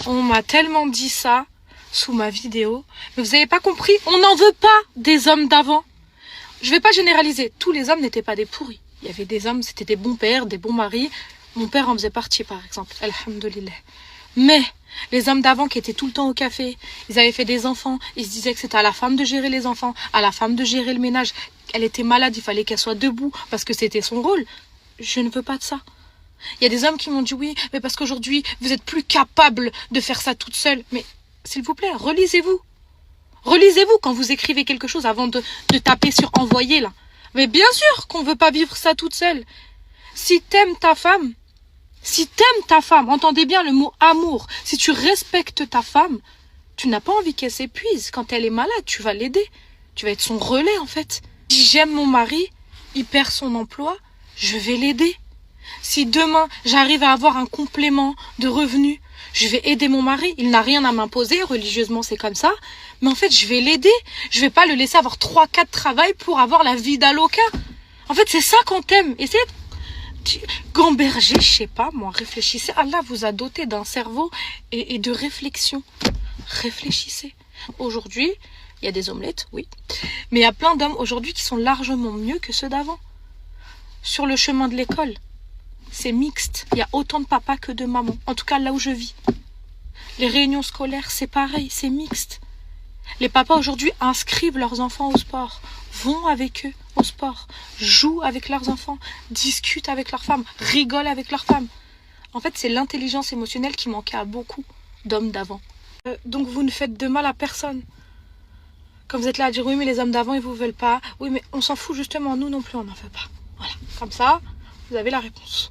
On m'a tellement dit ça sous ma vidéo. Mais vous n'avez pas compris, on n'en veut pas des hommes d'avant. Je vais pas généraliser. Tous les hommes n'étaient pas des pourris. Il y avait des hommes, c'était des bons pères, des bons maris. Mon père en faisait partie, par exemple. Alhamdoulilah. Mais les hommes d'avant qui étaient tout le temps au café, ils avaient fait des enfants, ils se disaient que c'était à la femme de gérer les enfants, à la femme de gérer le ménage. Elle était malade, il fallait qu'elle soit debout parce que c'était son rôle. Je ne veux pas de ça. Il y a des hommes qui m'ont dit oui, mais parce qu'aujourd'hui, vous êtes plus capable de faire ça toute seule. Mais s'il vous plaît, relisez-vous. Relisez-vous quand vous écrivez quelque chose avant de taper sur envoyer là. Mais bien sûr qu'on ne veut pas vivre ça toute seule. Si t'aimes ta femme, entendez bien le mot amour, si tu respectes ta femme, tu n'as pas envie qu'elle s'épuise. Quand elle est malade, tu vas l'aider. Tu vas être son relais en fait. Si j'aime mon mari, il perd son emploi, je vais l'aider. Si demain, j'arrive à avoir un complément de revenus, je vais aider mon mari. Il n'a rien à m'imposer, religieusement c'est comme ça. Mais en fait, je vais l'aider. Je vais pas le laisser avoir 3-4 travails pour avoir la vie d'Aloca. En fait, c'est ça qu'on t'aime. Essayez de gamberger, je sais pas moi, réfléchissez. Allah vous a doté d'un cerveau et de réflexion. Réfléchissez. Aujourd'hui, il y a des omelettes, oui. Mais il y a plein d'hommes aujourd'hui qui sont largement mieux que ceux d'avant. Sur le chemin de l'école, c'est mixte. Il y a autant de papas que de mamans. En tout cas, là où je vis. Les réunions scolaires, c'est pareil, c'est mixte. Les papas aujourd'hui inscrivent leurs enfants au sport, vont avec eux au sport, jouent avec leurs enfants, discutent avec leurs femmes, rigolent avec leurs femmes. En fait, c'est l'intelligence émotionnelle qui manquait à beaucoup d'hommes d'avant. Donc vous ne faites de mal à personne. Quand vous êtes là à dire oui mais les hommes d'avant ils vous veulent pas, oui mais on s'en fout justement, nous non plus on n'en veut pas. Voilà, comme ça, vous avez la réponse.